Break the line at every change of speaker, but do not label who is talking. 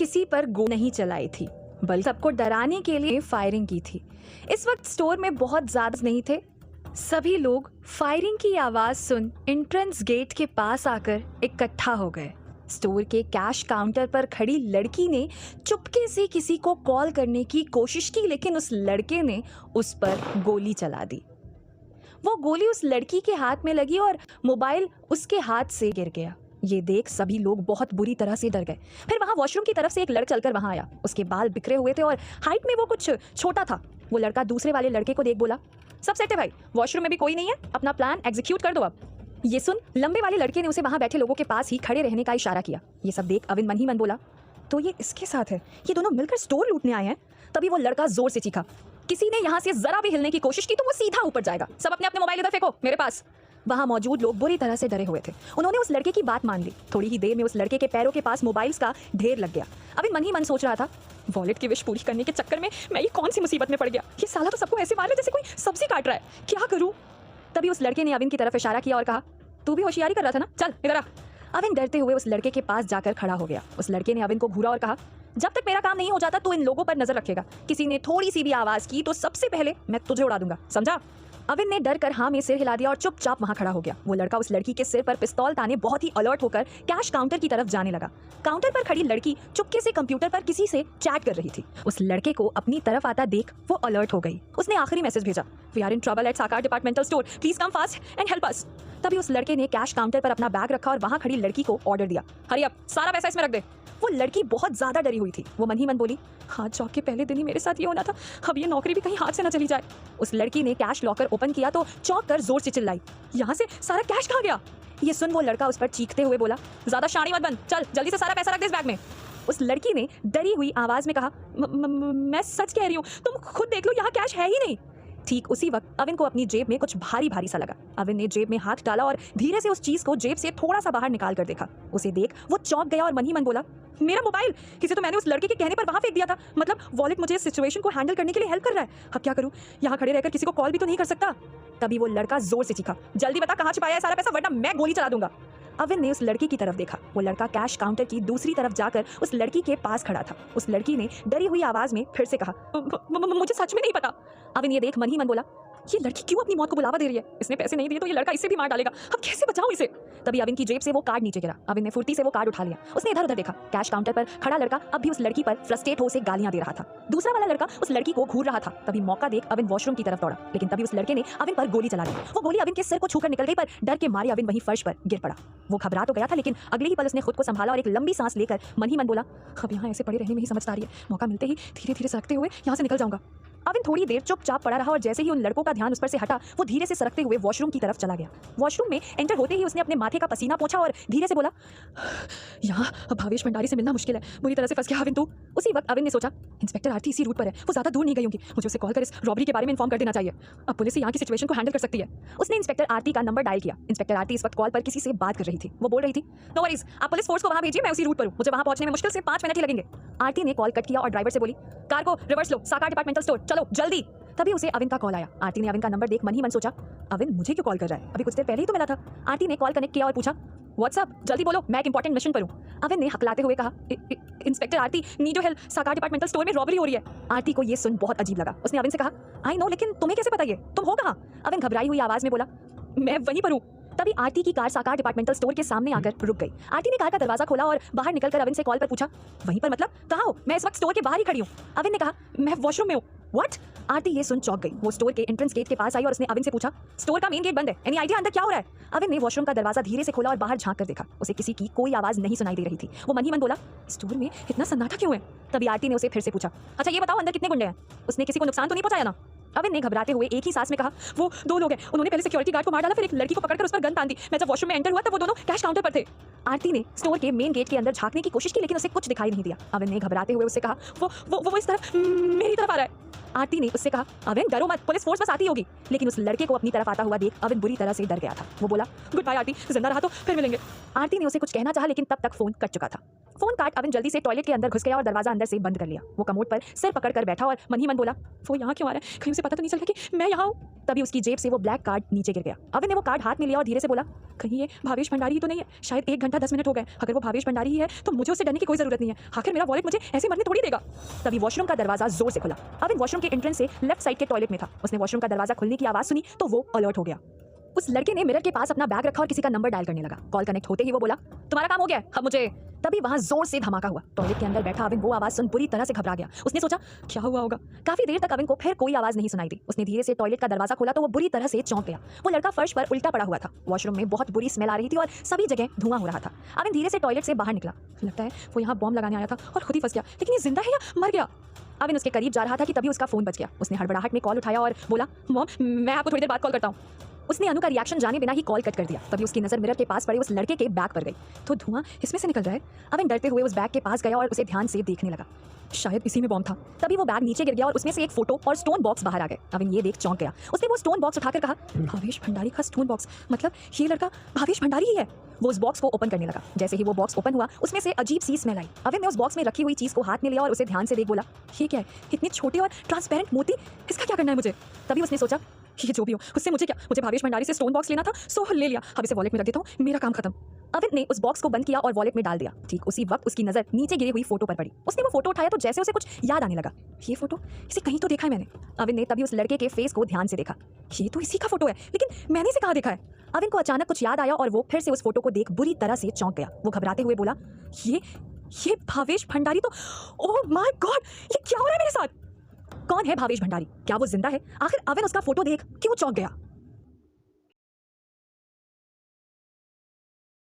किसी पर गोली नहीं चलाई थी, बल्कि सबको डराने के लिए फायरिंग की थी। इस वक्त स्टोर में बहुत ज्यादा नहीं थे। सभी लोग फायरिंग की आवाज सुन एंट्रेंस गेट के पास आकर इकट्ठा हो गए। स्टोर के कैश काउंटर पर खड़ी लड़की ने चुपके से किसी को कॉल करने की कोशिश की, लेकिन उस लड़के ने उस पर गोली चला दी। वो गोली उस लड़की के हाथ में लगी और मोबाइल उसके हाथ से गिर गया। ये देख सभी लोग बहुत बुरी तरह से डर गए। फिर वहाँ वॉशरूम की तरफ से एक लड़का चलकर वहाँ आया। उसके बाल बिखरे हुए थे और हाइट में वो कुछ छोटा था। वो लड़का दूसरे वाले लड़के को देख बोला, सब सेट है भाई, वॉशरूम में भी कोई नहीं है, अपना प्लान एग्जीक्यूट कर दो अब। ये सुन लंबे वाले लड़के ने उसे वहाँ बैठे लोगों के पास ही खड़े रहने का इशारा किया। ये सब देख अविन मन ही मन बोला, तो ये इसके साथ है, ये दोनों मिलकर स्टोर लूटने आए हैं। तभी वो लड़का जोर से चीखा, किसी ने यहाँ से जरा भी हिलने की कोशिश की तो वो सीधा ऊपर जाएगा। सब अपने अपने मोबाइल इधर फेंको मेरे पास। वहाँ मौजूद लोग बुरी तरह से डरे हुए थे। उन्होंने उस लड़के की बात मान ली। थोड़ी ही देर में उस लड़के के पैरों के पास मोबाइल्स का ढेर लग गया। अविन मन ही मन सोच रहा था, वॉलेट की विश पूरी करने के चक्कर में मैं ये कौन सी मुसीबत में पड़ गया। ये साला तो सबको ऐसे मार रहा है जैसे कोई सब्जी काट रहा है, क्या करूँ। तभी उस लड़के ने अविन की तरफ इशारा किया और कहा, तू भी होशियारी कर रहा था ना, चल इधर आ। अविन डरते हुए उस लड़के के पास जाकर खड़ा हो गया। उस लड़के ने अविन को घूरा और कहा, जब तक मेरा काम नहीं हो जाता तो इन लोगों पर नजर रखेगा। किसी ने थोड़ी सी भी आवाज की तो सबसे पहले मैं तुझे उड़ा दूंगा, समझा। अविन ने डर कर हाँ में सिर हिला दिया और चुपचाप वहां खड़ा हो गया। वो लड़का उस लड़की के सिर पर पिस्तौल ताने बहुत ही अलर्ट होकर कैश काउंटर की तरफ जाने लगा। काउंटर पर खड़ी लड़की चुपके से कंप्यूटर पर किसी से चैट कर रही थी। उस लड़के को अपनी तरफ आता देख वो अलर्ट हो गई। उसने आखिरी मैसेज भेजा, we are in trouble at Sakar departmental store, please come fast and help us. तभी उस लड़के ने कैश काउंटर पर अपना बैग रखा और वहां खड़ी लड़की को ऑर्डर दिया, हरी अप, सारा पैसा इसमें रख दे। वो लड़की बहुत ज्यादा डरी हुई थी। वो मन ही मन बोली, हाँ जॉब के पहले दिन ही मेरे साथ ये होना था, अब ये नौकरी भी कहीं हाथ से ना चली जाए। उस लड़की ने कैश लॉकर ओपन किया तो चौंक कर जोर से चिल्लाई, यहाँ से सारा कैश कहाँ गया। ये सुन वो लड़का उस पर चीखते हुए बोला, ज्यादा शानी मत बन, चल जल्दी से सारा पैसा रख दे इस बैग में। उस लड़की ने डरी हुई आवाज में कहा, मैं सच कह रही हूँ, तुम खुद देख लो, यहाँ कैश है ही नहीं। ठीक उसी वक्त अविन को अपनी जेब में कुछ भारी भारी सा लगा। अविन ने जेब में हाथ डाला और धीरे से उस चीज को जेब से थोड़ा सा बाहर निकाल कर देखा। उसे देख वो चौंक गया और मन ही मन बोला, मेरा मोबाइल, किसी तो मैंने उस लड़के के कहने पर वहां फेंक दिया था। मतलब वॉलेट मुझे इस सिचुएशन को हैंडल करने के लिए हेल्प कर रहा है। अब क्या करूं, यहाँ खड़े रहकर किसी को कॉल भी तो नहीं कर सकता। तभी वो लड़का जोर से चीखा, जल्दी बता कहाँ छिपाया है सारा पैसा, वरना मैं गोली चला दूंगा। अविन ने उस लड़की की तरफ देखा। वो लड़का कैश काउंटर की दूसरी तरफ जाकर उस लड़की के पास खड़ा था। उस लड़की ने डरी हुई आवाज में फिर से कहा, मुझे सच में नहीं पता। अविन ये देख मन ही मन बोला, ये लड़की क्यों अपनी मौत को बुलावा दे रही है। इसने पैसे नहीं दिए तो ये लड़का इससे भी मार डालेगा, अब कैसे बचाऊं इसे। तभी अविन की जेब से वो कार्ड नीचे गिरा। अविन ने फुर्ती से वो कार्ड उठा लिया। उसने इधर उधर देखा। कैश काउंटर पर खड़ा लड़का अब भी उस लड़की पर फ्रस्ट्रेट हो से गालियां दे रहा था। दूसरा वाला लड़का उस लड़की को घूर रहा था। तभी मौका देख अविन वॉशरूम की तरफ दौड़ा, लेकिन तभी उस लड़के ने अविन पर गोली चला दी। वो गोली अविन के सिर को छूकर निकल गई, पर डर के मारे अविन वहीं फर्श पर गिर पड़ा। वो घबरा तो गया था, लेकिन अगले ही पल उसने खुद को संभाला और एक लंबी सांस लेकर मन ही मन बोला, अब यहाँ ऐसे पड़े रहने में ही समझदारी है, मौका मिलते ही धीरे धीरे सरकते हुए यहाँ से निकल जाऊंगा। अविन थोड़ी देर चुपचाप पड़ा रहा और जैसे ही उन लड़कों का ध्यान उस पर से हटा, वो धीरे से सरकते हुए वॉशरूम की तरफ चला गया। वॉशरूम में एंटर होते ही उसने अपने माथे का पसीना पोंछा और धीरे से बोला, यहाँ अब भावेश भंडारी से मिलना मुश्किल है, बुरी तरह से फंस गया अविन तू। उसी वक्त अविन ने सोचा, इंस्पेक्टर आरती इसी रूट पर है, वो ज्यादा दूर नहीं गई होंगी, मुझे उसे कॉल कर इस रॉबरी के बारे में इन्फॉर्म कर देना चाहिए। अब पुलिस यहाँ की सिचुएशन को हैंडल कर सकती है। उसने इंस्पेक्टर आरती का नंबर डायल किया। इंस्पेक्टर आरती इस वक्त कॉल पर किसी से बात कर रही थी। वो बोल रही थी, नो वरीज, आप पुलिस फोर्स को वहाँ भेजिए, मैं उसी रूट पर हूँ, मुझे वहाँ पहुंचने में मुश्किल से 5 मिनट ही लगेंगे। आरती ने कॉल कट किया और ड्राइवर से बोली, कार को रिवर्स लो, साकार डिपार्टमेंटल स्टोर, चलो जल्दी। तभी उसे अविन का कॉल आया। आरती ने अविन का नंबर देख मन ही मन सोचा, अविन मुझे क्यों कॉल कर रहा है, अभी कुछ देर पहले ही तो मिला था। आरती ने कॉल कनेक्ट किया और पूछा, व्हाट्सअप, जल्दी बोलो, मैं एक इंपॉर्टेंट मिशन पर हूँ। अविन ने हकलाते हुए कहा, inspector Aarti, need your help, साकार डिपार्टमेंटल स्टोर में रॉबरी हो रही है। आरती को ये सुन बहुत अजीब लगा। उसने अविन से कहा, आई नो, लेकिन तुम्हें कैसे पता, ये तुम हो कहाँ। अविन घबराई हुई आवाज में बोला, मैं वहीं पर हूँ। तभी आरती की कार साकार डिपार्टमेंटल स्टोर के सामने आकर रुक गई। आरती ने कार का दरवाजा खोला और बाहर निकलकर अविन से कॉल पर पूछा, वहीं पर मतलब, कहाँ हो, मैं इस वक्त स्टोर के बाहर ही खड़ी हूँ। अविन ने कहा, मैं वॉशरूम में हूँ। व्हाट? आरती ये सुन चौंक गई। वो स्टोर के एंट्रेंस गेट के पास आई और उसने अविन से पूछा, स्टोर का मेन गेट बंद है, एनी आइडिया अंदर क्या हो रहा है। अविन ने वॉशरूम का दरवाजा धीरे से खोला और बाहर झांक कर देखा। उसे किसी की कोई आवाज नहीं सुनाई दे रही थी। वो मन ही मन बोला, स्टोर में इतना सन्नाटा क्यों है। तभी आरती ने उसे फिर से पूछा, अच्छा ये बताओ अंदर कितने गुंडे हैं, उसने किसी को नुकसान तो नहीं पहुंचाया ना। अविन ने घबराते हुए एक ही सांस में कहा, वो 2 लोग हैं, उन्होंने पहले सिक्योरिटी गार्ड को मार डाला, फिर एक लड़की को पकड़कर उस पर गन तान दी। मैं जब वॉशरूम में एंटर हुआ तब वो दोनों कैश काउंटर पर थे। आरती ने स्टोर के मेन गेट के अंदर झांकने की कोशिश की, लेकिन उसे कुछ दिखाई नहीं दिया। अविन ने घबराते हुए उससे कहा, वो इस तरफ मेरी तरफ आ रहा है। आरती ने उससे कहा, अविन डरो मत, पुलिस फोर्स बस आती होगी। लेकिन उस लड़के को अपनी तरफ आता हुआ देख अविन बुरी तरह से डर गया था। वो बोला, गुड बाय आरती, जिंदा रहा तो फिर मिलेंगे। आरती ने उसे कुछ कहना चाहा लेकिन तब तक फोन कट चुका था। फोन काट अविन जल्दी से टॉयलेट के अंदर घुस गया और दरवाजा अंदर से बंद कर लिया। वो कमोड पर सिर पकड़कर बैठा और मन ही मन बोला, वो यहाँ क्यों आ रहा है, कहीं उसे पता तो नहीं चल गया कि मैं यहाँ हूँ। तभी उसकी जेब से वो ब्लैक कार्ड नीचे गिर गया। अविन ने वो कार्ड हाथ में लिया और धीरे से बोला, कहीं ये भावेश भंडारी ही तो नहीं है। शायद 1 घंटा 10 मिनट हो गए। अगर वो भावेश भंडारी ही है तो मुझे उससे डरने की कोई जरूरत नहीं है। आखिर मेरा वॉलेट मुझे ऐसे मरने थोड़ी देगा। तभी वॉशरूम का दरवाजा जोर से खुला। अविन वॉशरूम के एंट्रेंस से लेफ्ट साइड के टॉयलेट में था। उसने वॉशरूम का दरवाजा खुलने की आवाज सुनी तो वो अलर्ट हो गया। उस लड़के ने मिरर के पास अपना बैग रखा और किसी का नंबर डायल करने लगा। कॉल कनेक्ट होते ही वो बोला, तुम्हारा काम हो गया, अब मुझे। तभी वहां जोर से धमाका हुआ। टॉयलेट के अंदर बैठा अविन वो आवाज सुन बुरी तरह से घबरा गया। उसने सोचा, क्या हुआ होगा। काफी देर तक अविन को फिर कोई आवाज नहीं सुनाई दी। उसने धीरे से टॉयलेट का दरवाजा खोला तो वो बुरी तरह से चौंक गया। वो लड़का फर्श पर उल्टा पड़ा हुआ था। वॉशरूम में बहुत बुरी स्मेल आ रही थी और सभी जगह धुआं हो रहा था। अविन धीरे से टॉयलेट से बाहर निकला। लगता है वो यहाँ बॉम्ब लगाने आया था और खुद ही फंस गया, लेकिन ये जिंदा है या मर गया। अविन उसके करीब जा रहा था कि तभी उसका फोन बज गया। उसने हड़बड़ाहट में कॉल उठाया और बोला, मॉम मैं आपको थोड़ी देर बाद कॉल करता हूँ। उसने अनु का रिएक्शन जाने बिना ही कॉल कट कर दिया। तभी उसकी नजर मिरर के पास पड़े उस लड़के के बैग पर गई तो धुआं इसमें से निकल रहा है। अविन डरते हुए उस बैग के पास गया और उसे ध्यान से देखने लगा। शायद इसी में बॉम्ब था। तभी वो बैग नीचे गिर गया और उसमें से एक फोटो और स्टोन बॉक्स बाहर आ गए। अविन ये देख चौंक गया। उसने वो स्टोन बॉक्स उठाकर कहा, भावेश भंडारी का स्टोन बॉक्स, मतलब ये लड़का भावेश भंडारी ही है। वो उस बॉक्स को ओपन करने लगा। जैसे ही वो बॉक्स ओपन हुआ उसमें से अजीब सी स्मेल आई। अविन ने उस बॉक्स में रखी हुई चीज को हाथ में लिया और उसे ध्यान से देख बोला, ये क्या है, इतने छोटे और ट्रांसपेरेंट मोती, इसका क्या करना है मुझे। तभी उसने सोचा, ये जो भी हो उससे मुझे क्या, मुझे भावेश भंडारी से स्टोन बॉक्स लेना था, सो ले लिया, अब इसे वॉलेट में रख देता हूँ, मेरा काम खत्म। अविन ने उस बॉक्स को बंद किया और वॉलेट में डाल दिया। ठीक उसी वक्त उसकी नजर नीचे गिरी हुई फोटो पर पड़ी। उसने वो फोटो उठाया तो जैसे उसे कुछ याद आने लगा। ये फोटो इसे कहीं तो देखा है मैंने। अविन ने तभी उस लड़के के फेस को ध्यान से देखा। ये तो इसी का फोटो है, लेकिन मैंने इसे कहाँ देखा है। अविन को अचानक कुछ याद आया और वो फिर से उस फोटो को देख बुरी तरह से चौंक गया। वो घबराते हुए बोला, ये भावेश भंडारी तो, ओह माय गॉड, ये क्या हो रहा है मेरे साथ। कौन है भावेश भंडारी, क्या वो जिंदा है। आखिर अविन उसका फोटो देख क्यों चौंक गया।